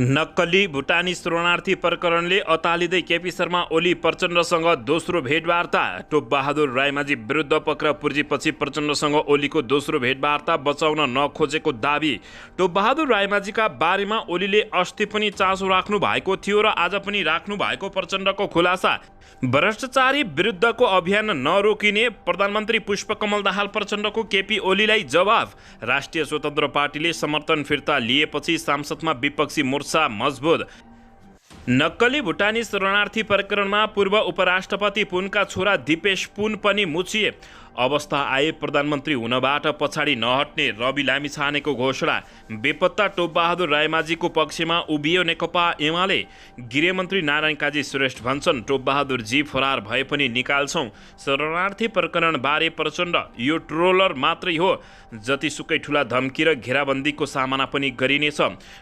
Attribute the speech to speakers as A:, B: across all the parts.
A: नक्कली भुटानी शरणार्थी प्रकरणले अतालिँदै केपी शर्मा ओली प्रचण्डसँग दोस्रो भेटवार्ता। टोपबहादुर रायमाझी विरुद्ध पक्राउ पुर्जीपछि प्रचण्डसँग ओलीको दोस्रो भेटवार्ता बचाउन नखोजेको दाबी। टोपबहादुर रायमाझीका बारेमा ओलीले अस्ति पनि चासो राख्नु भएको थियो र आज पनि राख्नु भएको प्रचण्डको खुलासा। भ्रष्टाचारी विरुद्धको अभियान नरोकिने प्रधानमन्त्री पुष्पकमल दाहाल प्रचण्डको केपी ओलीलाई जवाफ। राष्ट्रिय स्वतन्त्र पार्टीले समर्थन फिर्ता लिएपछि सांसदमा विपक्षी मोर्चा मजबुत। नक्कली भुटानी शरणार्थी प्रकरणमा पूर्व उपराष्ट्रपति पुनका छोरा दिपेश पुन पनि मुछिए। अवस्था आए प्रधानमन्त्री हुनबाट पछाडि नहट्ने रवि लामिछानेको घोषणा। बेपत्ता टोपबहादुर रायमाझीको पक्षमा उभियो नेकपा एमाले। गृहमन्त्री नारायण काजी श्रेष्ठ भन्छन् टोपबहादुर जी फरार भए पनि निकाल्छौँ। शरणार्थी प्रकरणबारे प्रचण्ड यो ट्रोलर मात्रै हो, जतिसुकै ठुला धम्की र घेराबन्दीको सामना पनि गरिनेछ।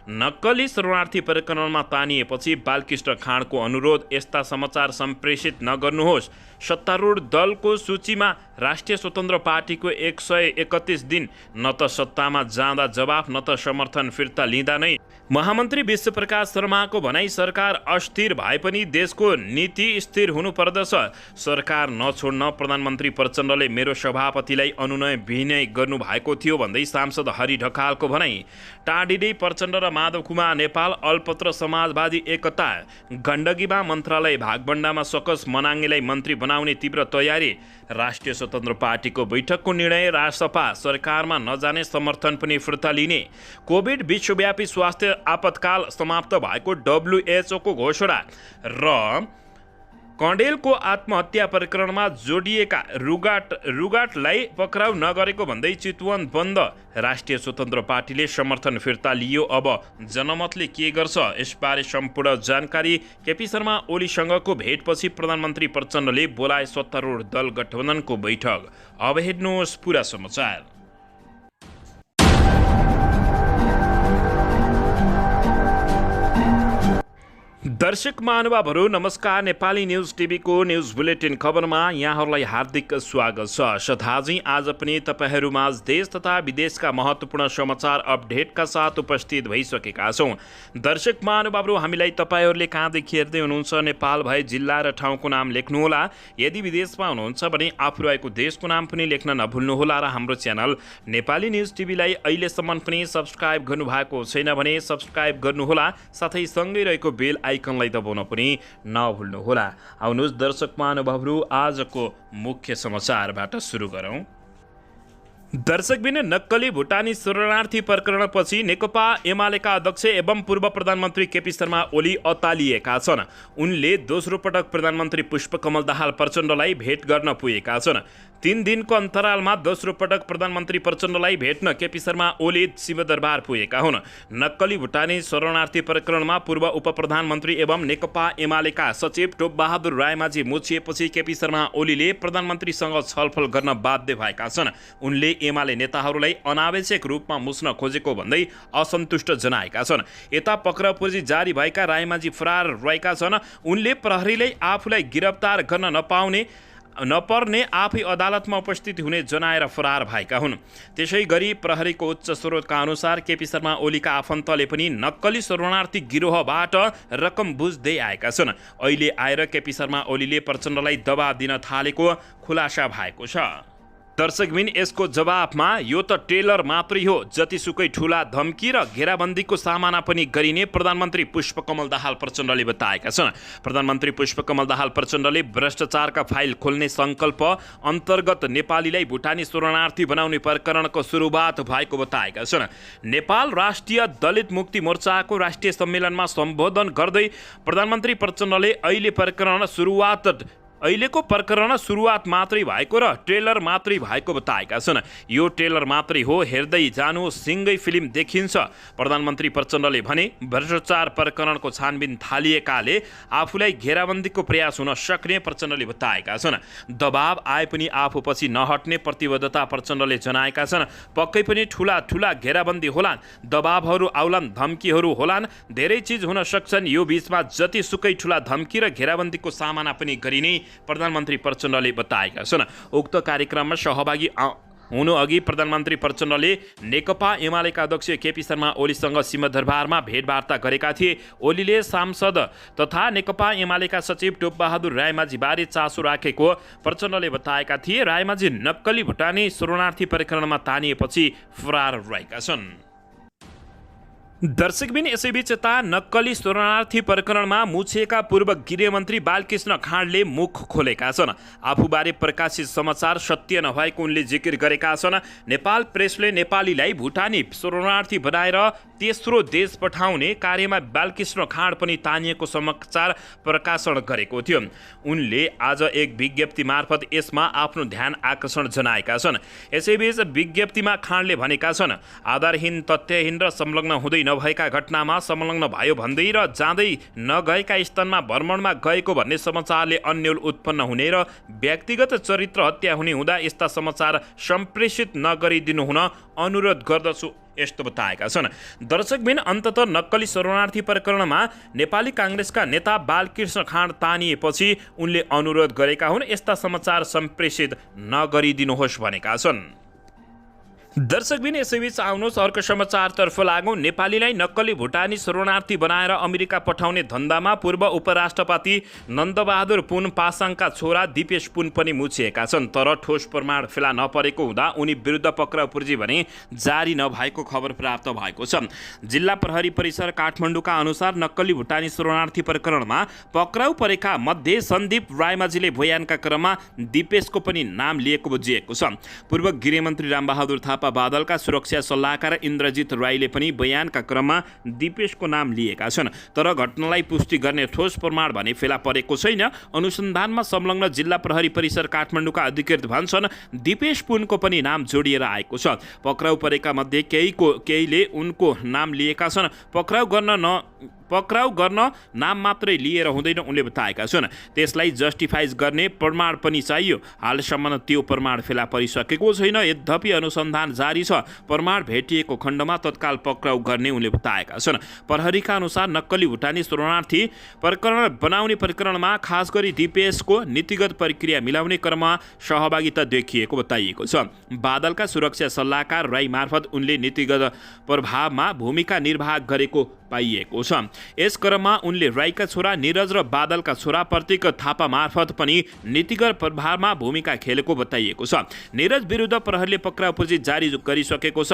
A: नक्कली शरणार्थी प्रकरणमा तानिएपछि बालकृष्ण खाँडको अनुरोध, यस्ता समाचार सम्प्रेषित नगर्नुहोस्। सत्तारूढ दलको सूचीमा राष्ट्रिय स्वतन्त्र पार्टीको 131 दिन, न त सत्तामा जाँदा जवाफ न त समर्थन फिर्ता लिँदा नै। महामन्त्री विश्वप्रकाश शर्माको भनाई, सरकार अस्थिर भए पनि देशको नीति स्थिर हुनुपर्दछ। सरकार नछोड्न प्रधानमन्त्री प्रचण्डले मेरो सभापतिलाई अनुनय विनय गर्नुभएको थियो भन्दै सांसद हरि ढकालको भनाई। टाढिँदै प्रचण्ड र माधव कुमार नेपाल अल्पत्र समाजवादी एकता। गण्डकीमा मन्त्रालय भागभण्डामा सकस मनाङेलाई मन्त्री बनाउने तीव्र तयारी। राष्ट्रिय स्वतन्त्र पार्टीको बैठकको निर्णय, राजसभा सरकारमा नजाने, समर्थन पनि फिर्ता लिने। कोभिड विश्वव्यापी स्वास्थ्य आपतकाल समाप्त भएको WHO को घोषणा। र कँडेलको आत्महत्या प्रकरणमा जोडिएका रुगाटलाई पक्राउ नगरेको भन्दै चितवन बन्द। राष्ट्रिय स्वतन्त्र पार्टीले समर्थन फिर्ता लियो, अब जनमतले के गर्छ यसबारे सम्पूर्ण जानकारी। केपी शर्मा ओलीसँगको भेटपछि प्रधानमन्त्री प्रचण्डले बोलाए सत्तारूढ दल गठबन्धनको बैठक। अब हेर्नुहोस् पुरा समाचार। दर्शक महानुभावहरू नमस्कार। नेपाली न्युज टिभीको न्युज बुलेटिन खबरमा यहाँहरूलाई हार्दिक स्वागत छ। सदाझै आज पनि तपाईँहरूमाझ देश तथा विदेशका महत्त्वपूर्ण समाचार अपडेटका साथ उपस्थित भइसकेका छौँ। दर्शक महानुभावहरू, हामीलाई तपाईँहरूले कहाँदेखि हेर्दै हुनुहुन्छ नेपाल भए जिल्ला र ठाउँको नाम लेख्नुहोला। यदि विदेशमा हुनुहुन्छ भने आफू रहेको देशको नाम पनि लेख्न नभुल्नुहोला। र हाम्रो च्यानल नेपाली न्युज टिभीलाई अहिलेसम्म पनि सब्सक्राइब गर्नुभएको छैन भने सब्सक्राइब गर्नुहोला, साथै सँगै रहेको बेल आइकनलाई दबाउन पनि नभुल्नुहोला। आउनुहोस् दर्शक महानुभावहरू, आजको मुख्य समाचारबाट सुरु गरौँ। दर्शकबिन, नक्कली भुटानी शरणार्थी प्रकरणपछि नेकपा एमालेका अध्यक्ष एवं पूर्व प्रधानमन्त्री केपी शर्मा ओली अतालिएका छन्। उनले दोस्रो पटक प्रधानमन्त्री पुष्पकमल दाहाल प्रचण्डलाई भेट गर्न पुगेका छन्। 3 दिनको अन्तरालमा दोस्रो पटक प्रधानमन्त्री प्रचण्डलाई भेट्न केपी शर्मा ओली सिंहदरबार पुगेका हुन्। नक्कली भुटानी शरणार्थी प्रकरणमा पूर्व उपप्रधानमन्त्री एवं नेकपा एमालेका सचिव टोपबहादुर रायमाझी मुछिएपछि केपी शर्मा ओलीले प्रधानमन्त्रीसँग छलफल गर्न बाध्य भएका छन्। उनले एमाले नेताहरूलाई अनावश्यक रूपमा मुस्न खोजेको भन्दै असन्तुष्ट जनाएका छन्। यता पक्राउपुर्जी जारी भएका रायमाझी फरार रहेका छन्। उनले प्रहरीले आफूलाई गिरफ्तार गर्न नपर्ने आफै अदालतमा उपस्थित हुने जनाएर फरार भएका हुन्। त्यसै गरी प्रहरीको उच्च स्रोतका अनुसार केपी शर्मा ओलीका आफन्तले पनि नक्कली शरणार्थी गिरोहबाट रकम बुझ्दै आएका छन्। अहिले आएर केपी शर्मा ओलीले प्रचण्डलाई दबाब दिन थालेको खुलासा भएको छ। दर्शकबिन, यसको जवाफमा यो त ट्रेलर मात्रै हो, जतिसुकै ठुला धम्की र घेराबन्दीको सामना पनि गरिने प्रधानमन्त्री पुष्पकमल दाहाल प्रचण्डले बताएका छन्। प्रधानमन्त्री पुष्पकमल दाहाल प्रचण्डले भ्रष्टाचारका फाइल खोल्ने सङ्कल्प अन्तर्गत नेपालीलाई भुटानी शरणार्थी बनाउने प्रकरणको सुरुवात भएको बताएका छन्। नेपाल राष्ट्रिय दलित मुक्ति मोर्चाको राष्ट्रिय सम्मेलनमा सम्बोधन गर्दै प्रधानमन्त्री प्रचण्डले अहिलेको प्रकरण सुरुवात मात्रै भएको र ट्रेलर मात्रै भएको बताएका छन्। यो ट्रेलर मात्रै हो, हेर्दै जानु सिँगै फिल्म देखिन्छ। प्रधानमन्त्री प्रचण्डले भने भ्रष्टाचार प्रकरणको छानबिन थालिएकाले आफूलाई घेराबन्दीको प्रयास हुन सक्ने प्रचण्डले बताएका छन्। दबाब आए पनि आफूपछि नहट्ने प्रतिबद्धता प्रचण्डले जनाएका छन्। पक्कै पनि ठुला घेराबन्दी होलान्, दबाबहरू आउलान्, धम्कीहरू होलान्, धेरै चिज हुन सक्छन्। यो बीचमा जतिसुकै ठुला धम्की र घेराबन्दीको सामना पनि गरिने प्रधानमन्त्री प्रचण्डले बताएका छन्। उक्त कार्यक्रममा सहभागी हुनुअघि प्रधानमन्त्री प्रचण्डले नेकपा एमालेका अध्यक्ष केपी शर्मा ओलीसँग सिंहदरबारमा भेटवार्ता गरेका थिए। ओलीले सांसद तथा नेकपा एमालेका सचिव टोपबहादुर रायमाझीबारे चासो राखेको प्रचण्डले बताएका थिए। रायमाझी नक्कली भुटानी शरणार्थी प्रकरणमा तानिएपछि फरार रहेका छन्। दर्शकबिन यसैबीच यता नक्कली शरणार्थी प्रकरणमा मुछिएका पूर्व गृहमन्त्री बालकृष्ण खाँडले मुख खोलेका छन्। आफूबारे प्रकाशित समाचार सत्य नभएको उनले जिकिर गरेका छन्। नेपाल प्रेसले नेपालीलाई भुटानी शरणार्थी बनाएर तेस्रो देश पठाउने कार्यमा बालकृष्ण खाँड पनि तानिएको समाचार प्रकाशन गरेको थियो। उनले आज एक विज्ञप्ति मार्फत यसमा आफ्नो ध्यान आकर्षण जनाएका छन्। यसैबीच विज्ञप्तिमा खाँडले भनेका छन्, आधारहीन, तथ्यहीन र संलग्न हुँदै नभएका घटनामा संलग्न भयो भन्दै र जाँदै नगएका स्थानमा भ्रमणमा गएको भन्ने समाचारले अन्यल उत्पन्न हुने र व्यक्तिगत चरित्र हत्या हुने हुँदा यस्ता समाचार सम्प्रेषित नगरिदिनु हुन अनुरोध गर्दछु यस्तो बताएका छन्। दर्शकबिन अन्ततः नक्कली शरणार्थी प्रकरणमा नेपाली काङ्ग्रेसका नेता बालकृष्ण खाँड तानिएपछि उनले अनुरोध गरेका हुन् यस्ता समाचार सम्प्रेषित नगरिदिनुहोस् भनेका छन्। दर्शकबिन यसैबीच आउनुहोस् अर्को समाचारतर्फ लागौँ। नेपालीलाई नक्कली भुटानी शरणार्थी बनाएर अमेरिका पठाउने धन्दामा पूर्व उपराष्ट्रपति नन्दबहादुर पुन पासाङका छोरा दिपेश पुन पनि मुछिएका छन्। तर ठोस प्रमाण फेला नपरेको हुँदा उनी विरुद्ध पक्राउ पूर्जी भने जारी नभएको खबर प्राप्त भएको छ। जिल्ला प्रहरी परिसर काठमाडौँका अनुसार नक्कली भुटानी शरणार्थी प्रकरणमा पक्राउ परेका मध्ये सन्दीप रायमाझीले बयानका क्रममा दिपेशको पनि नाम लिएको बुझिएको छ। पूर्व गृहमन्त्री रामबहादुर थापा बादलका सुरक्षा सल्लाहकार इन्द्रजित राईले पनि बयानका क्रममा दिपेशको नाम लिएका छन्। तर घटनालाई पुष्टि गर्ने ठोस प्रमाण भने फेला परेको छैन। अनुसन्धानमा संलग्न जिल्ला प्रहरी परिसर काठमाडौँका अधिकृत भन्छन् दिपेश पुनको पनि नाम जोडिएर आएको छ। पक्राउ परेका मध्ये केहीले उनको नाम लिएका छन्। पक्राउ गर्न नाम मात्रै लिएर हुँदैन उनले बताएका छन्। त्यसलाई जस्टिफाइज गर्ने प्रमाण पनि चाहियो। हालसम्म त्यो प्रमाण फेला परिसकेको छैन। यद्यपि अनुसन्धान जारी छ। प्रमाण भेटिएको खण्डमा तत्काल पक्राउ गर्ने उनले बताएका छन्। प्रहरीका अनुसार नक्कली भुटानी शरणार्थी प्रकरण बनाउने प्रकरणमा खास गरी दिपेशको नीतिगत प्रक्रिया मिलाउने क्रममा सहभागिता देखिएको बताइएको छ। बादलका सुरक्षा सल्लाहकार राई मार्फत उनले नीतिगत प्रभावमा भूमिका निर्वाह गरेको पाइएको छ। यस क्रममा उनले राईका छोरा निरज र बादलका छोरा प्रतीक थापा मार्फत पनि नीतिगत प्रभावमा भूमिका खेलेको बताइएको छ। निरज विरुद्ध प्रहरीले पक्राउ पूर्जी जारी गरिसकेको छ।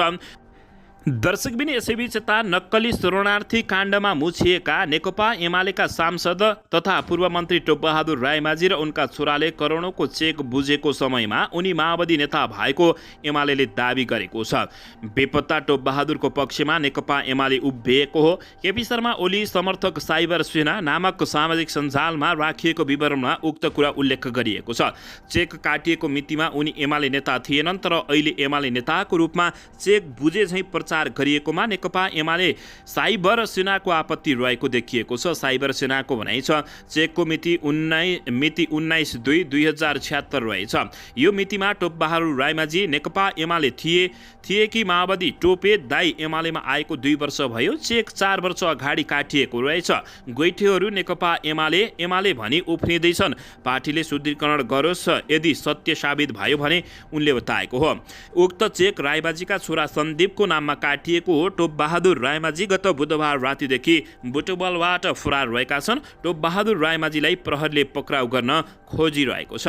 A: दर्शकबिन यसैबीच यता नक्कली शरणार्थी काण्डमा मुछिएका नेकपा एमालेका सांसद तथा पूर्व मन्त्री टोपबहादुर रायमाझी र उनका छोराले करोडौँको चेक बुझेको समयमा उनी माओवादी नेता भएको एमालेले दावी गरेको छ। बेपत्ता टोपबहादुरको पक्षमा नेकपा एमाले उभिएको हो। केपी शर्मा ओली समर्थक साइबर सेना नामक सामाजिक सञ्जालमा राखिएको विवरणमा उक्त कुरा उल्लेख गरिएको छ। चेक काटिएको मितिमा उनी एमाले नेता थिएनन्, तर अहिले एमाले नेताको रूपमा चेक बुझे झैँ प्रचार गरिएकोमा नेकपा एमाले साइबर सेनाको आपत्ति रहेको देखिएको छ। साइबर सेनाको भनाइ छ चेकको मिति 19/2/2076 रहेछ। यो मितिमा टोपबहादुर रायमाझी नेकपा एमाले थिए कि माओवादी टोपे दाई एमालेमा आएको 2 वर्ष भयो। चेक 4 वर्ष अगाडि काटिएको रहेछ। गोइठेहरू नेकपा एमाले भनी उफ्रिँदैछन्। पार्टीले शुद्धिकरण गरोस् यदि सत्य साबित भयो भने उनले बताएको हो। उक्त चेक रायमाझीका छोरा सन्दीपको नाममा काटिएको हो। टोपबहादुर रायमाझी गत बुधबार रातिदेखि बुटबलबाट फरार रहेका छन्। टोपबहादुर रायमाझीलाई प्रहरीले पक्राउ गर्न खोजिरहेको छ।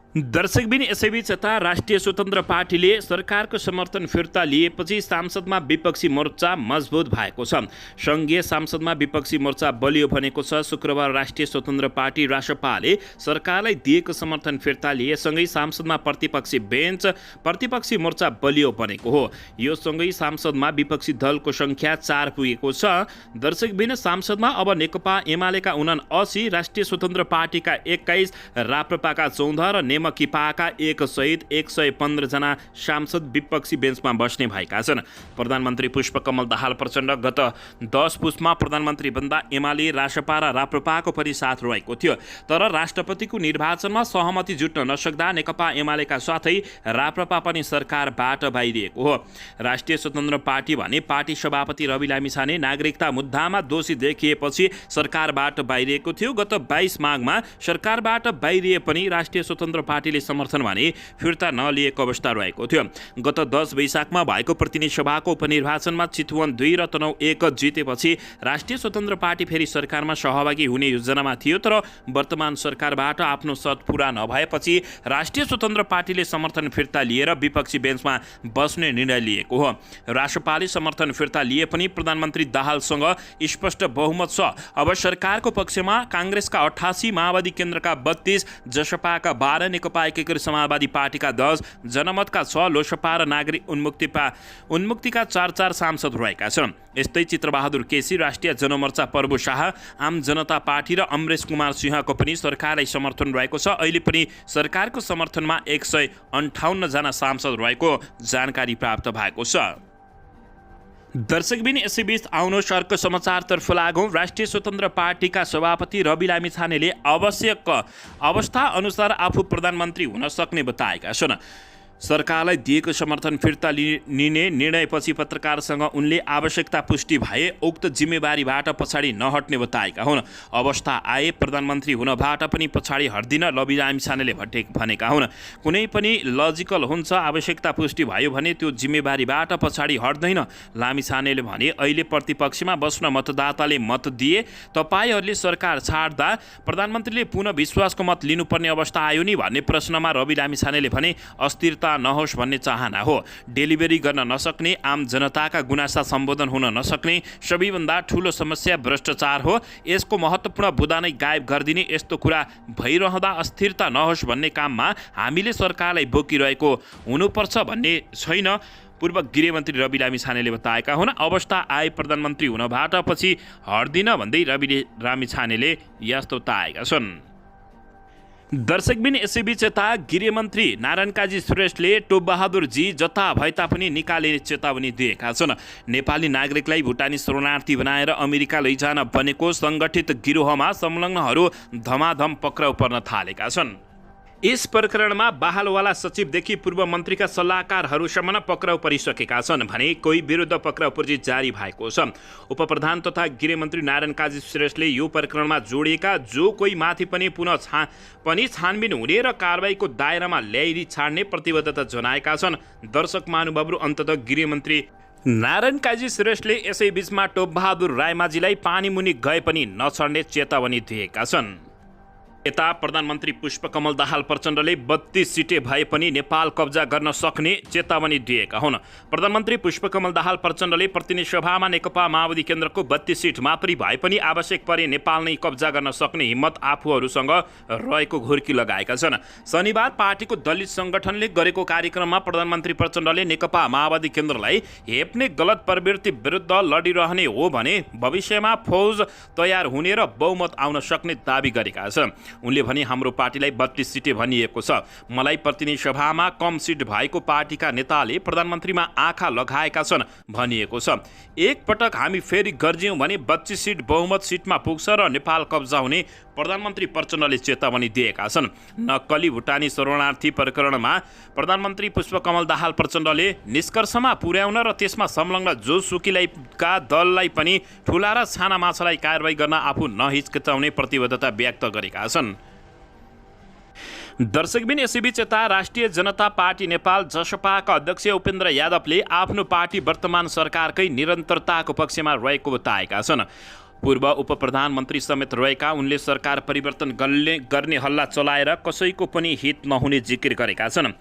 A: दर्शकबिन यसैबीच यता राष्ट्रिय स्वतन्त्र पार्टीले सरकारको समर्थन फिर्ता लिएपछि सांसदमा विपक्षी मोर्चा मजबुत भएको छ। सङ्घीय सांसदमा विपक्षी मोर्चा बलियो बनेको छ। शुक्रबार राष्ट्रिय स्वतन्त्र पार्टी रासपाले सरकारलाई दिएको समर्थन फिर्ता लिएसँगै सांसदमा प्रतिपक्षी मोर्चा बलियो बनेको हो। यो सँगै सांसदमा विपक्षी दलको सङ्ख्या 4 पुगेको छ। दर्शकबिन सांसदमा अब नेकपा एमालेका 79, राष्ट्रिय स्वतन्त्र पार्टीका 21, राप्रपाका 14 र नेमकिपाका 1 सहित 115 जना सांसद विपक्षी बेन्चमा बस्ने भएका छन्। प्रधानमन्त्री पुष्पकमल दाहाल प्रचण्ड गत 10 पुसमा प्रधानमन्त्री बन्दा एमाले रासपा र राप्रपाको पनि साथ रहेको थियो। तर राष्ट्रपतिको निर्वाचनमा सहमति जुट्न नसक्दा नेकपा एमालेका साथै राप्रपा पनि सरकारबाट बाहिरिएको हो। राष्ट्रिय स्वतन्त्र पार्टी भने पार्टी सभापति रवि लामिछाने नागरिकता मुद्दामा दोषी देखिएपछि सरकारबाट बाहिरिएको थियो। गत 22 माघमा सरकारबाट बाहिरिए पनि राष्ट्रिय स्वतन्त्र पार्टीले समर्थन भने फिर्ता नलिएको अवस्था रहेको थियो। गत 10 वैशाखमा भएको प्रतिनिधि सभाको उपनिर्वाचनमा चितवन 2 र तनहुँ 1 जितेपछि राष्ट्रिय स्वतन्त्र पार्टी फेरि सरकारमा सहभागी हुने योजनामा थियो, तर वर्तमान सरकारबाट आफ्नो शर्त पूरा नभएपछि राष्ट्रिय स्वतन्त्र पार्टीले समर्थन फिर्ता लिएर विपक्षी बेन्चमा बस्ने निर्णय लिएको हो। राष्ट्रपाले समर्थन फिर्ता लिए पनि प्रधानमन्त्री दाहालसँग स्पष्ट बहुमत छ। अब सरकारको पक्षमा काङ्ग्रेसका 88, माओवादी केन्द्रका 32, जसपाका 12, नेकपा एकीकृत समाजवादी पार्टीका 10, जनमतका 6, लोसपा र नागरिक उन्मुक्तिका 4 सांसद रहेका छन्। यस्तै चित्रबहादुर केसी, राष्ट्रिय जनमोर्चा प्रभु शाह, आम जनता पार्टी र अमरेश कुमार सिंहको पनि सरकारलाई समर्थन रहेको छ। अहिले पनि सरकारको समर्थनमा 158 जना सांसद रहेको जानकारी प्राप्त भएको छ। दर्शकबिन यसैबीच आउनुहोस् अर्को समाचारतर्फ लागौँ। राष्ट्रिय स्वतन्त्र पार्टीका सभापति रवि लामिछानेले आवश्यक अवस्था अनुसार आफू प्रधानमन्त्री हुन सक्ने बताएका छन्। सरकारलाई दिएको समर्थन फिर्ता लिने निर्णयपछि पत्रकारसँग उनले आवश्यकता पुष्टि भए उक्त जिम्मेवारीबाट पछाडि नहट्ने बताएका हुन्। अवस्था आए प्रधानमन्त्री हुनबाट पनि पछाडि हट्दिन रवि लामिछानेले भनेका हुन्। कुनै पनि लजिकल हुन्छ, आवश्यकता पुष्टि भयो भने त्यो जिम्मेवारीबाट पछाडि हट्दैन। लामिछानेले भने अहिले प्रतिपक्षमा बस्न मतदाताले मत दिए, तपाईहरूले सरकार छाड्दा प्रधानमन्त्रीले पुनः विश्वासको मत लिनुपर्ने अवस्था आयो नि भन्ने प्रश्नमा रवि लामिछानेले भने अस्थिरता नहोस् भन्ने चाहना हो। डेलिभरी गर्न नसक्ने, आम जनताका गुनासा सम्बोधन हुन नसक्ने सबैभन्दा ठूलो समस्या भ्रष्टाचार हो। यसको महत्त्वपूर्ण बुँदा नै गायब गरिदिने यस्तो कुरा भइरहँदा अस्थिरता नहोस् भन्ने काममा हामीले सरकारलाई बोकिरहेको हुनुपर्छ भन्ने छैन, पूर्व गृहमन्त्री रवि लामिछानेले बताएका हुन्। अवस्था आए प्रधानमन्त्री हुनबाट पछि हट्दिन भन्दै रवि लामिछानेले यस्तो बताएका छन्। दर्शकबिन यसैबीच यता गृहमन्त्री नारायण काजी श्रेष्ठले टोपबहादुरजी जता भए तापनि निकालिने चेतावनी दिएका छन्। नेपाली नागरिकलाई भुटानी शरणार्थी बनाएर अमेरिका लैजान बनेको सङ्गठित गिरोहमा संलग्नहरू धमाधम पक्राउ पर्न थालेका छन्। यस प्रकरणमा बहालवाला सचिवदेखि पूर्व मन्त्रीका सल्लाहकारहरूसम्म पक्राउ परिसकेका छन् भने कोही विरुद्ध पक्राउ पर्ची जारी भएको छ। उपप्रधान तथा गृहमन्त्री नारायण काजी श्रेष्ठले यो प्रकरणमा जोडिएका जो कोही माथि पनि छानबिन हुने र कारबाहीको दायरामा ल्याइरी छाड्ने प्रतिबद्धता जनाएका छन्। दर्शक महानुभावहरू, अन्ततः गृहमन्त्री नारायण काजी श्रेष्ठले यसै बीचमा टोपबहादुर रायमाझीलाई पानीमुनि गए पनि नछड्ने चेतावनी दिएका छन्। यता प्रधानमन्त्री पुष्पकमल दाहाल प्रचण्डले 32 सिटे भए पनि नेपाल कब्जा गर्न सक्ने चेतावनी दिएका हुन्। प्रधानमन्त्री पुष्पकमल दाहाल प्रचण्डले प्रतिनिधि सभामा नेकपा माओवादी केन्द्रको 32 सिट मात्रै भए पनि आवश्यक परे नेपाल नै कब्जा गर्न सक्ने हिम्मत आफूहरूसँग रहेको घुर्की लगाएका छन्। शनिबार पार्टीको दलित सङ्गठनले गरेको कार्यक्रममा प्रधानमन्त्री प्रचण्डले नेकपा माओवादी केन्द्रलाई हेप्ने गलत प्रवृत्ति विरुद्ध लडिरहने हो भने भविष्यमा फौज तयार हुने र बहुमत आउन सक्ने दावी गरेका छन्। उनले भने हाम्रो पार्टीलाई 32 सिटे भनिएको छ। मलाई प्रतिनिधि सभामा कम सिट भएको पार्टीका नेताले प्रधानमन्त्रीमा आँखा लगाएका छन् भनिएको छ। एक पटक हामी फेरि गर्ज्यौँ भने 32 सिट बहुमत सिटमा पुग्छ र नेपाल कब्जा हुने प्रधानमन्त्री प्रचण्डले चेतावनी दिएका छन्। नक्कली भुटानी शरणार्थी प्रकरणमा प्रधानमन्त्री पुष्पकमल दाहाल प्रचण्डले निष्कर्षमा पुर्याउन र त्यसमा संलग्न जोसुकैका दललाई पनि ठुला र साना माछालाई कारबाही गर्न आफू नहिचकिचाउने प्रतिबद्धता व्यक्त गरेका छन्। दर्शकबिन यसैबीच यता राष्ट्रिय जनता पार्टी नेपाल जसपाका अध्यक्ष उपेन्द्र यादवले आफ्नो पार्टी वर्तमान सरकारकै निरन्तरताको पक्षमा रहेको बताएका छन्। पूर्व उपप्रधानमन्त्री समेत रहेका उनले सरकार परिवर्तन गर्ने हल्ला चलाएर कसैको पनि हित नहुने जिकिर गरेका छन्।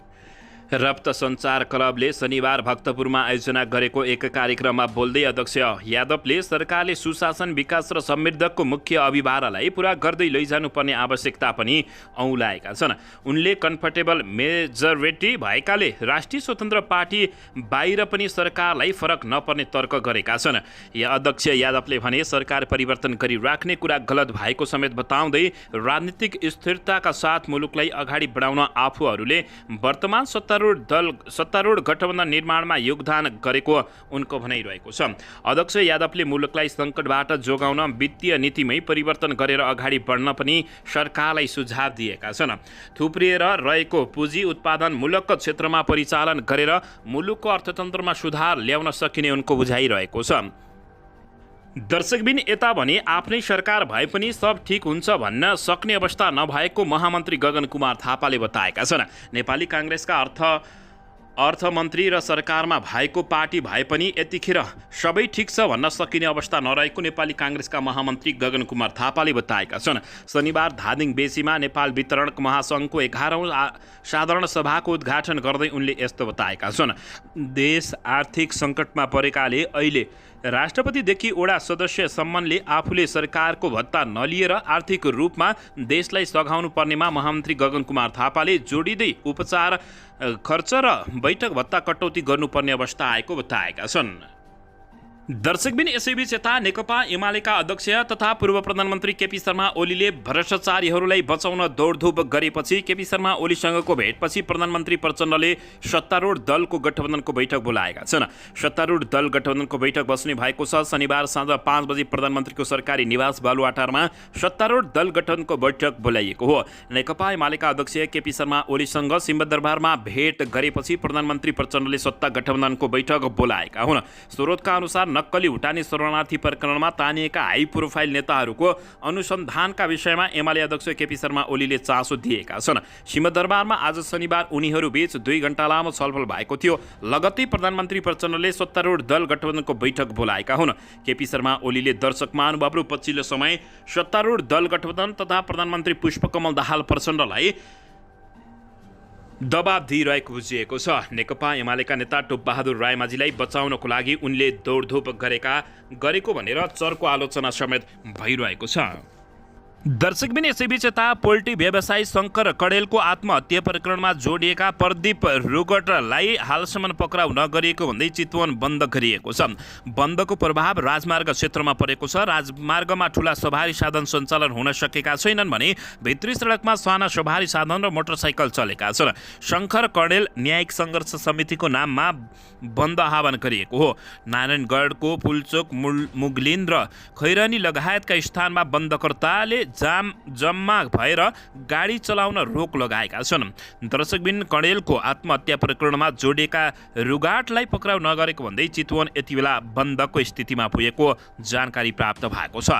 A: रक्त सञ्चार क्लबले शनिबार भक्तपुरमा आयोजना गरेको एक कार्यक्रममा बोल्दै अध्यक्ष यादवले सरकारले सुशासन, विकास र समृद्धको मुख्य अभिभारालाई पुरा गर्दै लैजानुपर्ने आवश्यकता पनि औँलाएका छन्। उनले कम्फर्टेबल मेजोरिटी भएकाले राष्ट्रिय स्वतन्त्र पार्टी बाहिर पनि सरकारलाई फरक नपर्ने तर्क गरेका छन्। अध्यक्ष यादवले भने सरकार परिवर्तन गरिराख्ने कुरा गलत भएको समेत बताउँदै राजनीतिक स्थिरताका साथ मुलुकलाई अगाडि बढाउन आफूहरूले वर्तमान सत्तारूढ गठबन्धन निर्माणमा योगदान गरेको उनको भनाइरहेको छ। अध्यक्ष यादवले मुलुकलाई सङ्कटबाट जोगाउन वित्तीय नीतिमै परिवर्तन गरेर अगाडि बढ्न पनि सरकारलाई सुझाव दिएका छन्। थुप्रिएर रहेको पुँजी उत्पादन मूलक क्षेत्रमा परिचालन गरेर मुलुकको अर्थतन्त्रमा सुधार ल्याउन सकिने उनको बुझाइरहेको छ। दर्शकबिन यता भने आफ्नै सरकार भए पनि सब ठिक हुन्छ भन्न सक्ने अवस्था नभएको महामन्त्री गगन कुमार थापाले बताएका छन्। नेपाली काङ्ग्रेसका अर्थमन्त्री र सरकारमा भएको पार्टी भए पनि यतिखेर सबै ठिक छ भन्न सकिने अवस्था नरहेको नेपाली काङ्ग्रेसका महामन्त्री गगन कुमार थापाले बताएका छन्। शनिबार धादिङ बेसीमा नेपाल वितरण महासङ्घको 11औं साधारण सभाको उद्घाटन गर्दै उनले यस्तो बताएका छन्। देश आर्थिक सङ्कटमा परेकाले अहिले राष्ट्रपतिदेखि वडा सदस्यसम्मले आफूले सरकारको भत्ता नलिएर आर्थिक रूपमा देशलाई सघाउनु पर्नेमा महामन्त्री गगन कुमार थापाले जोडिँदै उपचार खर्च र बैठक भत्ता कटौती गर्नुपर्ने अवस्था आएको बताएका छन्। दर्शकबिन यसैबीच यता नेकपा एमालेका अध्यक्ष तथा पूर्व प्रधानमन्त्री केपी शर्मा ओलीले भ्रष्टाचारीहरूलाई बचाउन दौडधुप गरेपछि केपी शर्मा ओलीसँगको भेटपछि प्रधानमन्त्री प्रचण्डले सत्तारूढ दलको गठबन्धनको बैठक बोलाएका छन्। सत्तारूढ दल गठबन्धनको बैठक बस्ने भएको छ। शनिबार साँझ 5 बजे प्रधानमन्त्रीको सरकारी निवास बालुवाटारमा सत्तारूढ दल गठबन्धनको बैठक बोलाइएको हो। नेकपा एमालेका अध्यक्ष केपी शर्मा ओलीसँग सिंहदरबारमा भेट गरेपछि प्रधानमन्त्री प्रचण्डले सत्ता गठबन्धनको बैठक बोलाएका हुन्। स्रोतका अनुसार नक्कली भुटानी शरणार्थी प्रकरणमा तानिएका हाई प्रोफाइल नेताहरूको अनुसन्धानका विषयमा एमाले अध्यक्ष केपी शर्मा ओलीले चासो दिएका छन्। सिंहदरबारमा आज शनिबार उनीहरूबीच 2 घण्टा लामो छलफल भएको थियो। लगत्तै प्रधानमन्त्री प्रचण्डले सत्तारूढ दल गठबन्धनको बैठक बोलाएका हुन्। केपी शर्मा ओलीले दर्शक महानुभावहरू पछिल्लो समय सत्तारूढ दल गठबन्धन तथा प्रधानमन्त्री पुष्पकमल दाहाल प्रचण्डलाई दबाब दिइरहेको बुझिएको छ। नेकपा एमालेका नेता टोपबहादुर रायमाझीलाई बचाउनको लागि उनले दौडधुप गरेको भनेर चर्को आलोचना समेत भइरहेको छ। दर्शकबिन यसैबीच यता पोल्ट्री व्यवसायी शङ्कर कडेलको आत्महत्या प्रकरणमा जोडिएका प्रदीप रुगटलाई हालसम्म पक्राउ नगरिएको भन्दै चितवन बन्द गरिएको छ। बन्दको प्रभाव राजमार्ग क्षेत्रमा परेको छ। राजमार्गमा ठूला सवारी साधन सञ्चालन हुन सकेका छैनन् भने भित्री सडकमा साना सवारी साधन र मोटरसाइकल चलेका छन्। शङ्कर कडेल न्यायिक सङ्घर्ष समितिको नाममा बन्द आह्वान गरिएको हो। नारायणगढको पुलचोक, मुगलिन र खैरनी लगायतका स्थानमा बन्दकर्ताले जम्मा भएर गाडी चलाउन रोक लगाएका छन्। दर्शकबिन कडेलको आत्महत्या प्रकरणमा जोडिएका रुगाटलाई पक्राउ नगरेको भन्दै चितवन यति बेला बन्दको स्थितिमा पुगेको जानकारी प्राप्त भएको छ।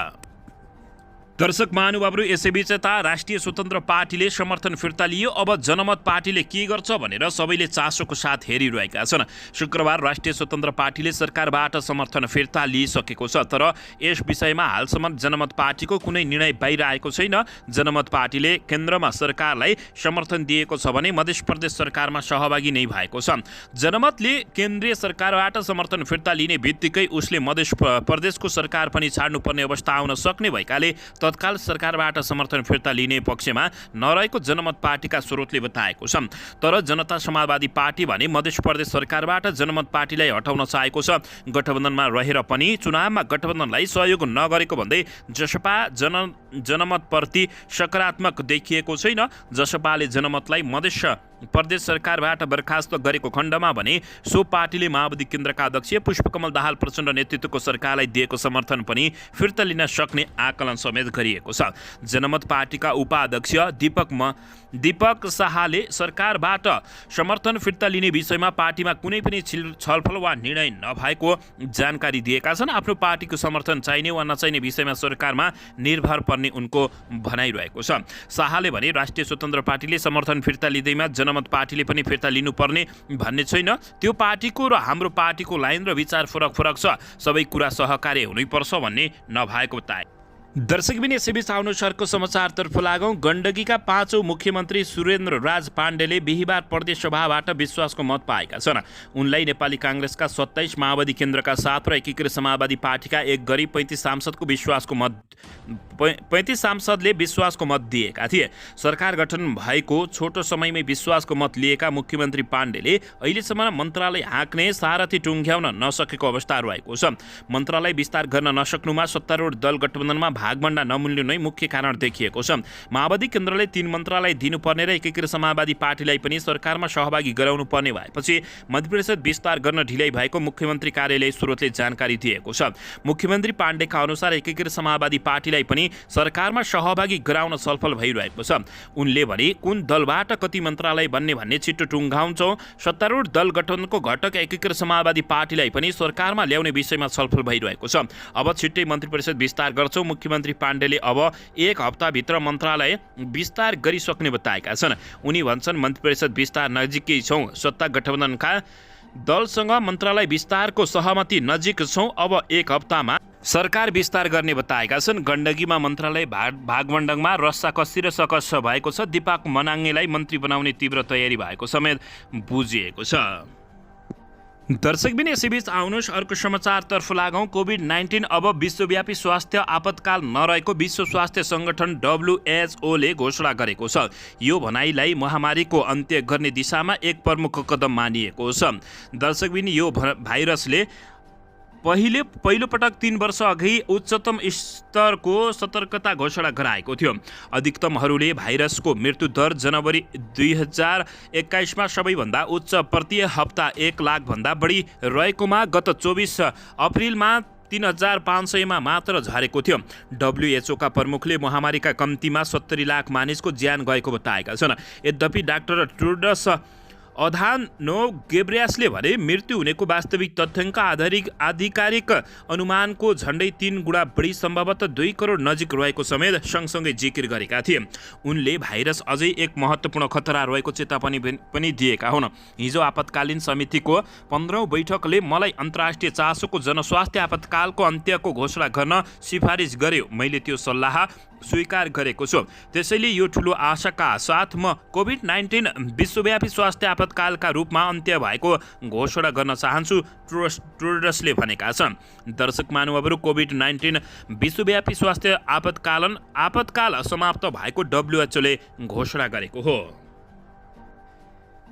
A: दर्शक महानुभावहरू यसैबीच यता राष्ट्रिय स्वतन्त्र पार्टीले समर्थन फिर्ता लियो। अब जनमत पार्टीले के गर्छ भनेर सबैले चासोको साथ हेरिरहेका छन्। शुक्रबार राष्ट्रिय स्वतन्त्र पार्टीले सरकारबाट समर्थन फिर्ता लिइसकेको छ। तर यस विषयमा हालसम्म जनमत पार्टीको कुनै निर्णय बाहिर आएको छैन। जनमत पार्टीले केन्द्रमा सरकारलाई समर्थन दिएको छ भने मध्य प्रदेश सरकारमा सहभागी नै भएको छ। जनमतले केन्द्रीय सरकारबाट समर्थन फिर्ता लिने बित्तिकै उसले मध्य प्रदेशको सरकार पनि छाड्नुपर्ने अवस्था आउन सक्ने भएकाले तत्काल सरकारबाट समर्थन फिर्ता लिने पक्षमा नरहेको जनमत पार्टीका स्रोतले बताएको छ। तर जनता समाजवादी पार्टी भने मध्य प्रदेश सरकारबाट जनमत पार्टीलाई हटाउन चाहेको छ। गठबन्धनमा रहेर पनि चुनावमा गठबन्धनलाई सहयोग नगरेको भन्दै जसपा जनमतप्रति सकारात्मक देखिएको छैन। जसपाले जनमतलाई मध्य प्रदेश सरकारबाट बर्खास्त गरेको खण्डमा भने सो पार्टीले माओवादी केन्द्रका अध्यक्ष पुष्पकमल दाहाल प्रचण्ड नेतृत्वको सरकारलाई दिएको समर्थन पनि फिर्ता लिन सक्ने आकलन समेत गरिएको छ। जनमत पार्टीका उपाध्यक्ष दीपक शाहले सरकारबाट समर्थन फिर्ता लिने विषयमा पार्टीमा कुनै पनि छलफल वा निर्णय नभएको जानकारी दिएका छन्। आफ्नो पार्टीको समर्थन चाहिने वा नचाहिने विषयमा सरकारमा निर्भर पर्ने उनको भनाइरहेको छ। शाहले भने राष्ट्रिय स्वतन्त्र पार्टीले समर्थन फिर्ता लिँदैमा जनमत पार्टीले पनि फिर्ता लिनुपर्ने भन्ने छैन। त्यो पार्टीको र हाम्रो पार्टीको लाइन र विचार फरक छ। सबै कुरा सहकार्य हुनैपर्छ भन्ने नभएको बताए। दर्शकबिन यसैबीच अनुसारको समाचारतर्फ लागौँ। गण्डकीका 5औं मुख्यमन्त्री सुरेन्द्र राज पाण्डेले बिहिबार प्रदेश सभाबाट विश्वासको मत पाएका छन्। उनलाई नेपाली काङ्ग्रेसका 27, माओवादी केन्द्रका 7 र एकीकृत समाजवादी पार्टीका 1 गरी 35 सांसदले विश्वासको मत दिएका थिए। सरकार गठन भएको छोटो समयमै विश्वासको मत लिएका मुख्यमन्त्री पाण्डेले अहिलेसम्म मन्त्रालय हाँक्ने सारथी टुङ्ग्याउन नसकेको अवस्था रहेको छ। मन्त्रालय विस्तार गर्न नसक्नुमा सत्तारूढ दल गठबन्धनमा भागभण्डा नमिल्नु नै मुख्य कारण देखिएको छ। माओवादी केन्द्रले 3 मन्त्रालय दिनुपर्ने र एकीकृत समाजवादी पार्टीलाई पनि सरकारमा सहभागी गराउनु पर्ने भएपछि मन्त्रिपरिषद विस्तार गर्न ढिलाइ भएको मुख्यमन्त्री कार्यालय स्रोतले जानकारी दिएको छ। मुख्यमन्त्री पाण्डेका अनुसार एकीकृत समाजवादी पार्टीलाई पनि पनि सरकारमा सहभागी गराउन छलफल भइरहेको छ। उनले भने कुन दलबाट कति मन्त्रालय बन्ने भन्ने छिट्टो टुङ्गाउँछौँ। सत्तारूढ दल गठबन्धनको घटक एकीकृत समाजवादी पार्टीलाई पनि सरकारमा ल्याउने विषयमा छलफल भइरहेको छ। अब छिट्टै मन्त्री परिषद विस्तार गर्छौँ। मुख्यमन्त्री पाण्डेले अब 1 हप्ताभित्र मन्त्रालय विस्तार गरिसक्ने बताएका छन्। उनी भन्छन् मन्त्री परिषद विस्तार नजिकै छौँ। सत्ता गठबन्धनका दलसँग मन्त्रालय विस्तारको सहमति नजिक छौँ। अब 1 हप्तामा सरकार विस्तार गर्ने बताएका छन्। गण्डकीमा मन्त्रालय भागवण्डङमा रस्साकस्सी र सकस भएको छ। दिपाक मनाङ्गेलाई मन्त्री बनाउने तीव्र तयारी भएको समेत बुझिएको छ। दर्शकबिन यसैबीच आउनुहोस् अर्को समाचारतर्फ लागौँ। कोभिड-19 अब विश्वव्यापी स्वास्थ्य आपतकाल नरहेको विश्व स्वास्थ्य सङ्गठन WHO ले घोषणा गरेको छ। यो भनाइलाई महामारीको अन्त्य गर्ने दिशामा एक प्रमुख कदम मानिएको छ। दर्शकबिन यो भाइरसले पहिलो पटक 3 वर्ष अघि उच्चतम स्तरको सतर्कता घोषणा गराएको थियो। अधिकतमहरूले भाइरसको मृत्यु दर जनवरी 2021 मा सबैभन्दा उच्च प्रति हप्ता 1 लाखभन्दा बढी रहेकोमा गत 24 अप्रिलमा 3500 मा मात्र झरेको थियो। WHO का प्रमुखले महामारीका कम्तीमा 70 लाख मानिसको ज्यान गएको बताएका छन्। यद्यपि डाक्टर टेड्रोस अधानोम गेब्रेयससले भने मृत्यु हुनेको वास्तविक तथ्याङ्क आधिकारिक अनुमानको झन्डै 3 गुणा बढी सम्भवतः 2 करोड नजिक रहेको समेत सँगसँगै जिकिर गरेका थिए। उनले भाइरस अझै एक महत्त्वपूर्ण खतरा रहेको चेतावनी पनि दिएका हुन्। हिजो आपतकालीन समितिको 15औं बैठकले मलाई अन्तर्राष्ट्रिय चासोको जनस्वास्थ्य आपतकालको अन्त्यको घोषणा गर्न सिफारिस गर्यो। मैले त्यो सल्लाह स्वीकार गरेको छु। त्यसैले यो ठुलो आशाका साथ म कोभिड-19 विश्वव्यापी स्वास्थ्य आपतकालका रूपमा अन्त्य भएको घोषणा गर्न चाहन्छु, टेड्रोसले भनेका छन्। दर्शक महानुभावहरू, कोभिड-19 विश्वव्यापी स्वास्थ्य आपतकाल समाप्त भएको WHO ले घोषणा गरेको हो।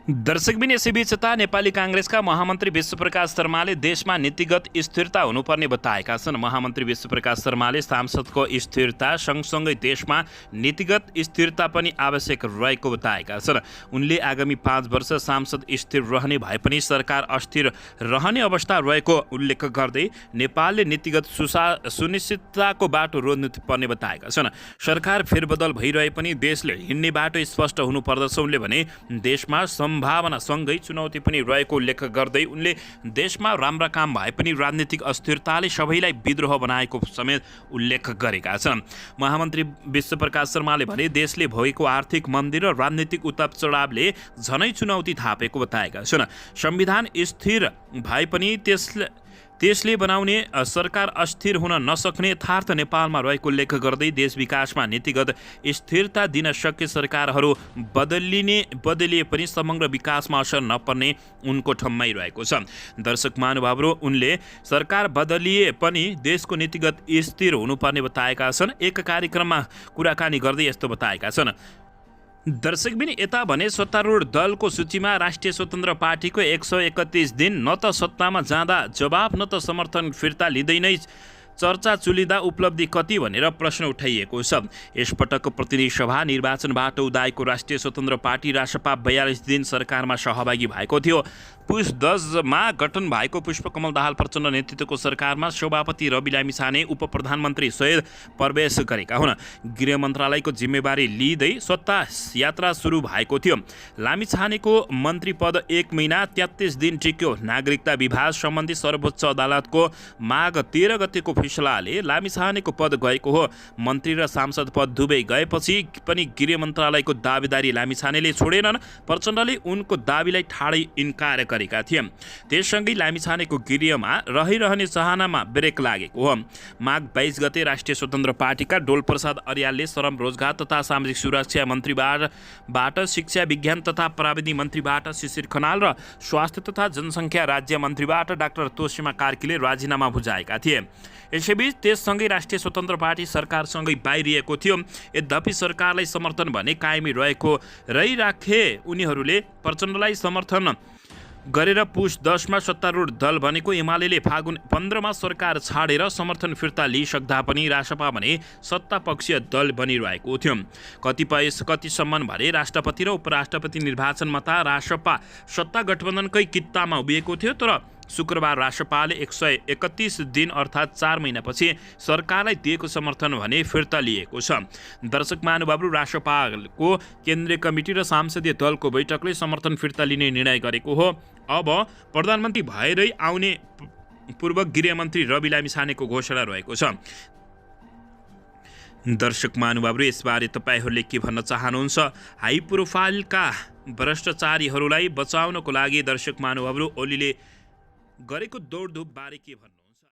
A: दर्शकबिन यसैबीच नेपाली काङ्ग्रेसका महामन्त्री विश्वप्रकाश शर्माले देशमा नीतिगत स्थिरता हुनुपर्ने बताएका छन्। महामन्त्री विश्वप्रकाश शर्माले सांसदको स्थिरता सँगसँगै देशमा नीतिगत स्थिरता पनि आवश्यक रहेको बताएका छन्। उनले आगामी 5 वर्ष सांसद स्थिर रहने भए पनि सरकार अस्थिर रहने अवस्था रहेको उल्लेख गर्दै नेपालले नीतिगत सुनिश्चितताको बाटो रोज्नु पर्ने बताएका छन्। सरकार फेरबदल भइरहे पनि देशले हिँड्ने बाटो स्पष्ट हुनुपर्दछ। उनले भने देशमा सम्भावनासँगै चुनौती पनि रहेको उल्लेख गर्दै उनले देशमा राम्रा काम भए पनि राजनीतिक अस्थिरताले सबैलाई विद्रोह बनाएको समेत उल्लेख गरेका छन्। महामन्त्री विश्वप्रकाश शर्माले भने देशले भोगेको आर्थिक मन्दी र राजनीतिक उतार चढावले झनै चुनौती थापेको बताएका छन्। संविधान स्थिर भए पनि त्यसले बनाउने सरकार अस्थिर हुन नसक्ने यथार्थ नेपालमा रहेको उल्लेख गर्दै देश विकासमा नीतिगत स्थिरता दिन सक्ने सरकारहरू बदलिए पनि समग्र विकासमा असर नपर्ने उनको ठम्माइ रहेको छ। दर्शक महानुभावहरू, उनले सरकार बदलिए पनि देशको नीतिगत स्थिर हुनुपर्ने बताएका छन्। एक कार्यक्रममा कुराकानी गर्दै यस्तो बताएका छन्। दर्शकबिन यता भने सत्तारूढ दलको सूचीमा राष्ट्रिय स्वतन्त्र पार्टीको 131 दिन न त सत्तामा जाँदा जवाफ न त समर्थन फिर्ता लिँदै नै चर्चा चुलिँदा उपलब्धि कति भनेर प्रश्न उठाइएको छ। यसपटक प्रतिनिधि सभा निर्वाचनबाट उदाएको राष्ट्रिय स्वतन्त्र पार्टी रासपा 42 दिन सरकारमा सहभागी भएको थियो। पुष 10 मा गठन भएको पुष्पकमल दाहाल प्रचण्ड नेतृत्वको सरकारमा सभापति रवि लामिछाने उप प्रधानमन्त्री सहित प्रवेश गरेका हुन्। गृह मन्त्रालयको जिम्मेवारी लिँदै सत्ता यात्रा सुरु भएको थियो। लामिछानेको मन्त्री पद 1 महिना 33 दिन टिक्यो। नागरिकता विवाद सम्बन्धी सर्वोच्च अदालतको माघ 13 गतेको फैसलाले लामिछानेको पद गएको हो। मन्त्री र सांसद पद दुवै गएपछि पनि गृह मन्त्रालयको दावेदारी लामिछानेले छोडेनन्। प्रचण्डले उनको दावीलाई ठाडै इन्कार गरेका थिए। त्यससँगै लामिछानेको गृहमा रहिरहने चाहनामा ब्रेक लागेको हो। माघ 22 गते राष्ट्रिय स्वतन्त्र पार्टीका डोलप्रसाद अर्यालले श्रम रोजगार तथा सामाजिक सुरक्षा मन्त्रीबाट शिक्षा विज्ञान तथा प्रविधि मन्त्रीबाट शिशिर खनाल र स्वास्थ्य तथा जनसङ्ख्या राज्य मन्त्रीबाट डाक्टर तोसीमा कार्कीले राजीनामा बुझाएका थिए। यसैबीच त्यससँगै राष्ट्रिय स्वतन्त्र पार्टी सरकारसँगै बाहिरिएको थियो। यद्यपि सरकारलाई समर्थन भने कायमी रहिराखे उनीहरूले प्रचण्डलाई समर्थन गरेर पुष 10 मा सत्तारूढ दल बनेको एमाले फागुन 15 मा सरकार छाडेर समर्थन फिर्ता लिइसक्दा पनि रासपा भने सत्तापक्षीय दल बनिरहेको थियो। कतिसम्म भने राष्ट्रपति र उपराष्ट्रपति निर्वाचनमा त रासपा सत्ता गठबन्धनकै कित्तामा उभिएको थियो। तर शुक्रबार राष्ट्रपालले 131 दिन अर्थात् 4 महिनापछि सरकारलाई दिएको समर्थन भने फिर्ता लिएको छ। दर्शक महानुभावहरू, राष्ट्रपालको केन्द्रीय कमिटी र सांसदीय दलको बैठकले समर्थन फिर्ता लिने निर्णय गरेको हो। अब प्रधानमन्त्री भएरै आउने पूर्व गृहमन्त्री रवि लामिछानेको घोषणा रहेको छ। दर्शक महानुभावहरू, यसबारे तपाईँहरूले के भन्न चाहनुहुन्छ? हाई प्रोफाइलका भ्रष्टाचारीहरूलाई बचाउनको लागि दर्शक महानुभावहरू ओलीले गरेको दौडधुप बारे के भन्नु?